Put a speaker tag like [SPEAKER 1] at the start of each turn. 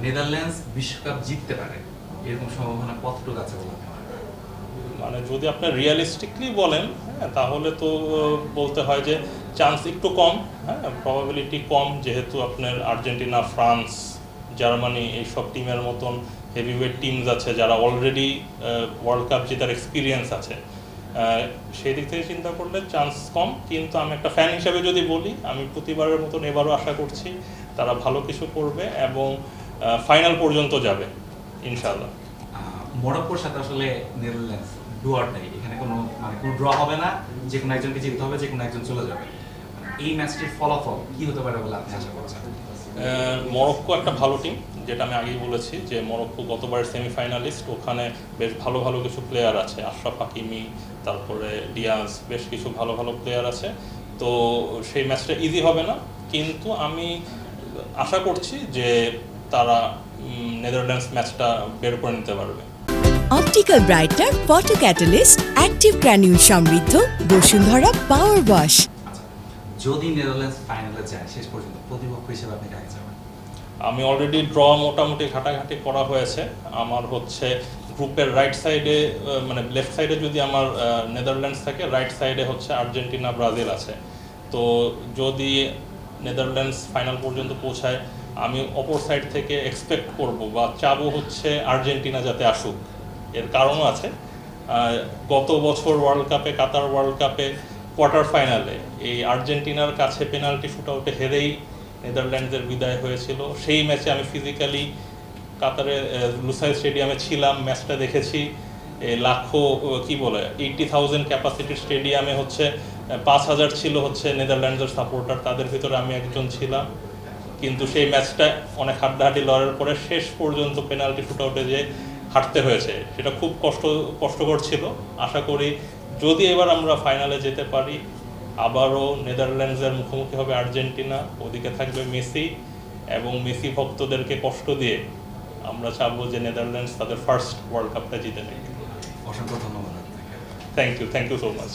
[SPEAKER 1] Netherlands বিশ্বকাপ জিততে পারে এরকম সম্ভাবনা কতটুকু আছে বলে আপনার?
[SPEAKER 2] মানে যদি আপনি রিয়েলিস্টিকলি বলেন, হ্যাঁ, তাহলে তো বলতে হয় যে চান্স একটু কম, হ্যাঁ, প্রবাবিলিটি কম, যেহেতু আপনার আর্জেন্টিনা, ফ্রান্স, জার্মানি এইসব টিমের মতন হেভিওয়েট টিমস আছে যারা অলরেডি ওয়ার্ল্ড কাপ জেতার এক্সপিরিয়েন্স আছে। সেই দিক থেকে চিন্তা করলে চান্স কম, কিন্তু আমি একটা ফ্যান হিসেবে যদি বলি, আমি প্রতিবারের মতন এবারও আশা করছি তারা ভালো কিছু করবে এবং ফাইনাল পর্যন্ত যাবে ইনশাআল্লাহ।
[SPEAKER 1] মরক্কোর সাথে আসলে নেদারল্যান্ডস ডু অর ডাই, এখানে কোনো মানে কোনো ড্র হবে না, যে কোনো একজনকে জিততে হবে, যে কোনো একজন চলে যাবে। এই ম্যাচটির ফলাফল কি হতে পারে বলে আপনি আশা করছেন?
[SPEAKER 2] মরক্কো একটা ভালো টিম, যেটা আমি আগেই বলেছি যে মরক্কো গতবার সেমিফাইনালিস্ট, ওখানে বেশ ভালো ভালো কিছু প্লেয়ার আছে, আশরাফ হাকিমি, তারপরে ডিয়াজ, বেশ কিছু ভালো ভালো প্লেয়ার আছে। তো সেই ম্যাচটা ইজি হবে না, কিন্তু আমি আশা করছি যে তারা নেদারল্যান্ডস ম্যাচটা বের করে নিতে পারবে।
[SPEAKER 3] Optical brightener photo catalyst active granule সমৃদ্ধ বসুন্ধরা পাওয়ার ওয়াশ।
[SPEAKER 1] আচ্ছা, যদি নেদারল্যান্ডস ফাইনালে যায় শেষ পর্যন্ত, প্রতিপক্ষ হিসেবে আপনি কাকে যাবেন?
[SPEAKER 2] আমি অলরেডি ড্র মোটামুটি ঘাটাঘাটি করা হয়েছে। আমার হচ্ছে গ্রুপের রাইট সাইডে, মানে লেফট সাইডে যদি আমার নেদারল্যান্ডস থাকে, রাইট সাইডে হচ্ছে আর্জেন্টিনা, ব্রাজিল আছে। তো যদি নেদারল্যান্ডস ফাইনাল পর্যন্ত পৌঁছায়, আমি অপর সাইড থেকে এক্সপেক্ট করব বা চাবো হচ্ছে আর্জেন্টিনা যাতে আসুক। এর কারণও আছে, গত বছর ওয়ার্ল্ড কাপে, কাতার ওয়ার্ল্ড কাপে কোয়ার্টার ফাইনালে এই আর্জেন্টিনার কাছে পেনাল্টি শুটআউটে হেরেই নেদারল্যান্ডসের বিদায় হয়েছিল। সেই ম্যাচে আমি ফিজিক্যালি কাতারে লুসাইল স্টেডিয়ামে ছিলাম, ম্যাচটা দেখেছি। লাখো কি বলে 80,000 ক্যাপাসিটির স্টেডিয়ামে হচ্ছে 5,000 ছিল হচ্ছে নেদারল্যান্ডসের সাপোর্টার, তাদের ভিতরে আমি একজন ছিলাম। কিন্তু সেই ম্যাচটা অনেক হাড্ডাহাড্ডি লড়ার পরে শেষ পর্যন্ত পেনাল্টি শুটআউটে যে হারতে হয়েছে, সেটা খুব কষ্টকর ছিল। আশা করি যদি এবার আমরা ফাইনালে যেতে পারি, আবারও নেদারল্যান্ডসের মুখোমুখি হবে আর্জেন্টিনা, ওদিকে থাকবে মেসি, এবং মেসি ভক্তদেরকে কষ্ট দিয়ে আমরা চাবো যে নেদারল্যান্ডস তাদের ফার্স্ট ওয়ার্ল্ড কাপটা জিতে নেয়।
[SPEAKER 1] অসংখ্য ধন্যবাদ আপনাকে।
[SPEAKER 2] Thank you so much.